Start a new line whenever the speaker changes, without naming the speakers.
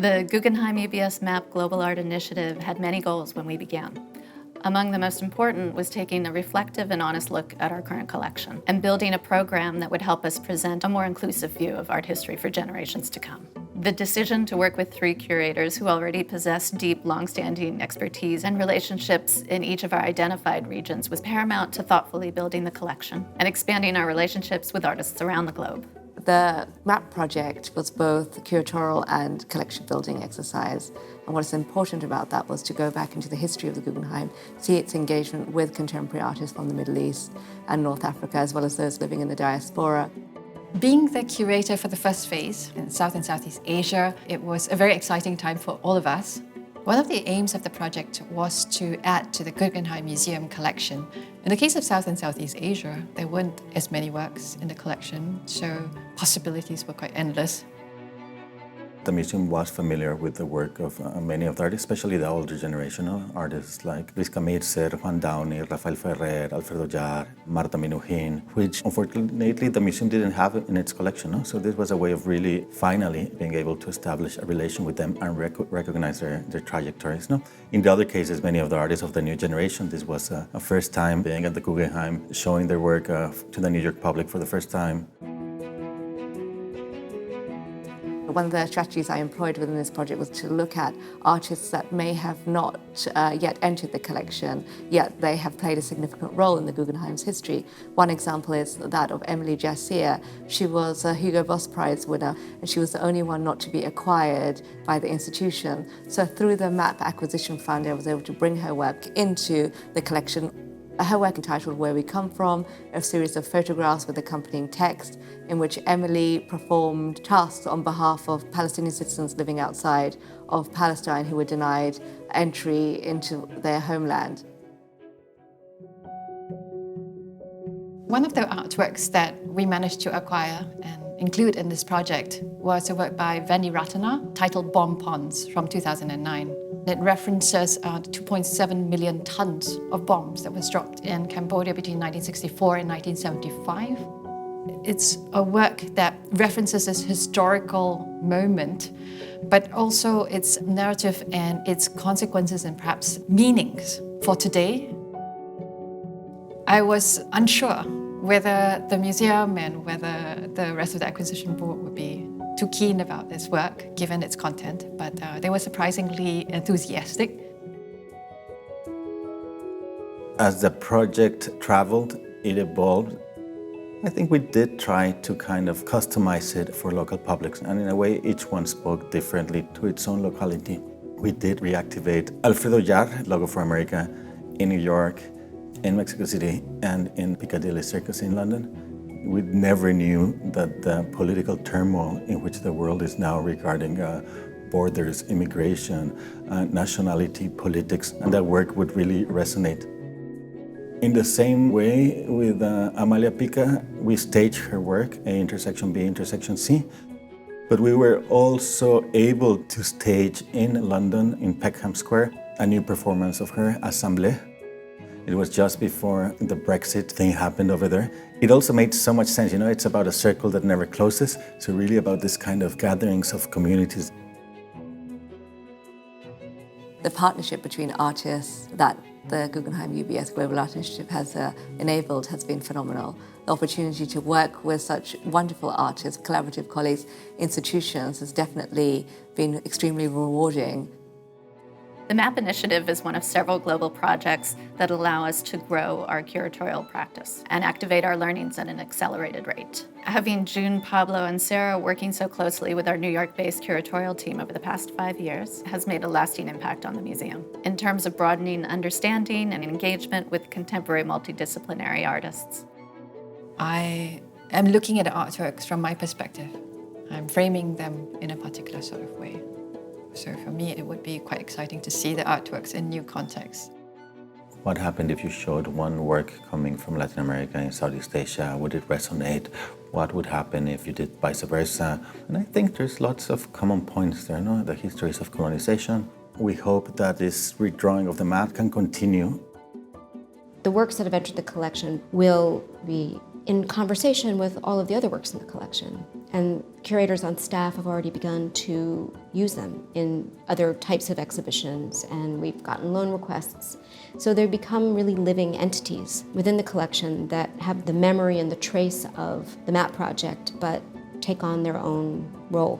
The Guggenheim UBS MAP Global Art Initiative had many goals when we began. Among the most important was taking a reflective and honest look at our current collection and building a program that would help us present a more inclusive view of art history for generations to come. The decision to work with 3 curators who already possess deep, long-standing expertise and relationships in each of our identified regions was paramount to thoughtfully building the collection and expanding our relationships with artists around the globe.
The MAP project was both a curatorial and collection building exercise. And what is important about that was to go back into the history of the Guggenheim, see its engagement with contemporary artists from the Middle East and North Africa, as well as those living in the diaspora.
Being the curator for the first phase in South and Southeast Asia, it was a very exciting time for all of us. One of the aims of the project was to add to the Guggenheim Museum collection. In the case of South and Southeast Asia, there weren't as many works in the collection, so possibilities were quite endless.
The museum was familiar with the work of many of the artists, especially the older generation of artists like Prisca Mirzer, Juan Downey, Rafael Ferrer, Alfredo Jar, Marta Minujín, which unfortunately the museum didn't have in its collection. No? So this was a way of really finally being able to establish a relation with them and recognize their trajectories. No? In the other cases, many of the artists of the new generation, this was a first time being at the Guggenheim, showing their work to the New York public for the first time.
One of the strategies I employed within this project was to look at artists that may have not yet entered the collection, yet they have played a significant role in the Guggenheim's history. One example is that of Emily Jacir. She was a Hugo Boss Prize winner, and she was the only one not to be acquired by the institution. So through the MAP Acquisition Fund, I was able to bring her work into the collection. Her work entitled Where We Come From, a series of photographs with accompanying text in which Emily performed tasks on behalf of Palestinian citizens living outside of Palestine who were denied entry into their homeland.
One of the artworks that we managed to acquire and include in this project was a work by Veni Ratana titled Bomb Ponds from 2009. It references 2.7 million tons of bombs that was dropped in Cambodia between 1964 and 1975. It's a work that references this historical moment, but also its narrative and its consequences and perhaps meanings for today. I was unsure whether the museum and whether the rest of the acquisition board would be too keen about this work, given its content, but they were surprisingly enthusiastic.
As the project traveled, it evolved. I think we did try to kind of customize it for local publics, and in a way, each one spoke differently to its own locality. We did reactivate Alfredo Jar, Logo for America, in New York, in Mexico City, and in Piccadilly Circus in London. We never knew that the political turmoil in which the world is now regarding borders, immigration, nationality, politics, and that work would really resonate. In the same way with Amalia Pica, we staged her work, A intersection B intersection C, but we were also able to stage in London, in Peckham Square, a new performance of her, Assemblée. It was just before the Brexit thing happened over there. It also made so much sense, it's about a circle that never closes, so really about this kind of gatherings of communities.
The partnership between artists that the Guggenheim UBS Global Art Initiative has enabled has been phenomenal. The opportunity to work with such wonderful artists, collaborative colleagues, institutions has definitely been extremely rewarding.
The MAP initiative is one of several global projects that allow us to grow our curatorial practice and activate our learnings at an accelerated rate. Having June, Pablo, and Sarah working so closely with our New York-based curatorial team over the past 5 years has made a lasting impact on the museum in terms of broadening understanding and engagement with contemporary multidisciplinary artists.
I am looking at the artworks from my perspective. I'm framing them in a particular sort of way. So for me, it would be quite exciting to see the artworks in new contexts.
What happened if you showed one work coming from Latin America and Southeast Asia? Would it resonate? What would happen if you did vice versa? And I think there's lots of common points there, the histories of colonization. We hope that this redrawing of the map can continue.
The works that have entered the collection will be in conversation with all of the other works in the collection. And curators on staff have already begun to use them in other types of exhibitions, and we've gotten loan requests. So they become really living entities within the collection that have the memory and the trace of the MAP project, but take on their own role.